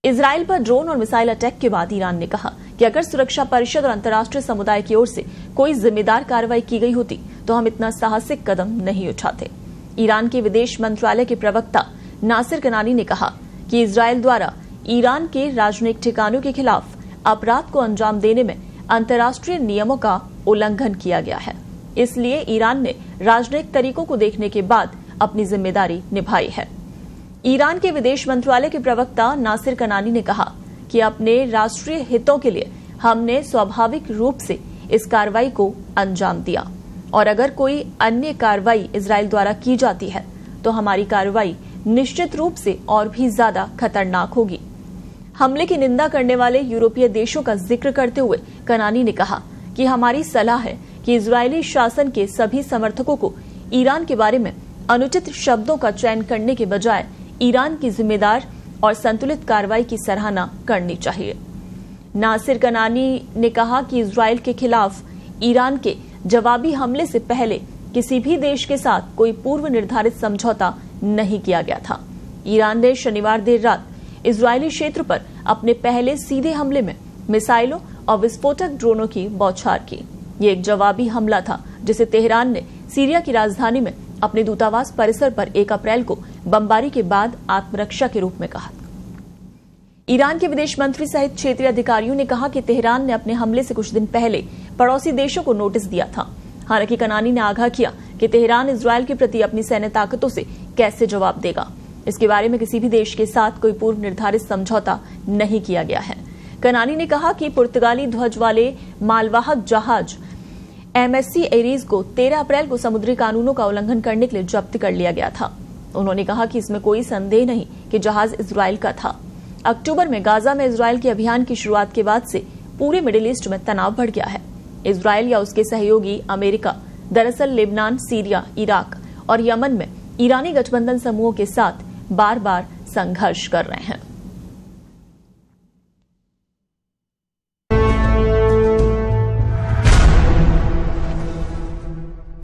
Israel पर drone और missile attack के बाद ईरान ने कहा कि अगर सुरक्षा परिषद और अंतर्राष्ट्रीय समुदाय की ओर से कोई जिम्मेदार कार्रवाई की गई होती तो हम इतना साहसिक कदम नहीं उठाते। ईरान के विदेश मंत्रालय के प्रवक्ता नासिर कनानी ने कहा कि इजराइल द्वारा ईरान के राजनयिक ठिकानों के खिलाफ अपराध को अंजाम देने में अंतर्राष्ट्रीय नियमों का उल्लंघन किया गया है, इसलिए ईरान ने राजनयिक तरीकों को देखने के बाद अपनी जिम्मेदारी निभाई है। ईरान के विदेश मंत्रालय के प्रवक्ता नासिर कनानी ने कहा कि अपने राष्ट्रीय हितों के लिए हमने स्वाभाविक रूप से इस कार्रवाई को अंजाम दिया और अगर कोई अन्य कार्रवाई इजराइल द्वारा की जाती है तो हमारी कार्रवाई निश्चित रूप से और भी ज्यादा खतरनाक होगी। हमले की निंदा करने वाले यूरोपीय देशों का जिक्र करते हुए कनानी ने कहा कि हमारी सलाह है कि इजरायली शासन के सभी समर्थकों को ईरान के बारे में अनुचित शब्दों का चयन करने के बजाय ईरान की जिम्मेदार और संतुलित कार्रवाई की सराहना करनी चाहिए। नासिर कनानी ने कहा कि इजराइल के खिलाफ ईरान के जवाबी हमले से पहले किसी भी देश के साथ कोई पूर्व निर्धारित समझौता नहीं किया गया था। ईरान ने शनिवार देर रात इजरायली क्षेत्र पर अपने पहले सीधे हमले में मिसाइलों और विस्फोटक ड्रोनों की बौछार की। ये एक जवाबी हमला था जिसे तेहरान ने सीरिया की राजधानी में अपने दूतावास परिसर पर 1 अप्रैल को बमबारी के बाद आत्मरक्षा के रूप में कहा। ईरान के विदेश मंत्री सहित क्षेत्रीय अधिकारियों ने कहा कि तेहरान ने अपने हमले से कुछ दिन पहले पड़ोसी देशों को नोटिस दिया था। हालांकि कनानी ने आगाह किया कि तेहरान इजरायल के प्रति अपनी सैन्य ताकतों से कैसे जवाब देगा। इसके बारे में किसी भी देश के साथ कोई पूर्व निर्धारित समझौता नहीं किया गया है। कनानी ने कहा कि पुर्तगाली ध्वज वाले मालवाहक जहाज MSC एरीज को 13 अप्रैल को समुद्री कानूनों का उल्लंघन करने के लिए जब्त कर लिया गया था। उन्होंने कहा कि इसमें कोई संदेह नहीं कि जहाज इजरायल का था। अक्टूबर में गाजा में इजरायल के अभियान की शुरुआत के बाद से पूरे मिडिल ईस्ट में तनाव बढ़ गया है। इजरायल या उसके सहयोगी अमेरिका दरअसल लेबनान, सीरिया, इराक और यमन में ईरानी गठबंधन समूहों के साथ बार बार संघर्ष कर रहे हैं।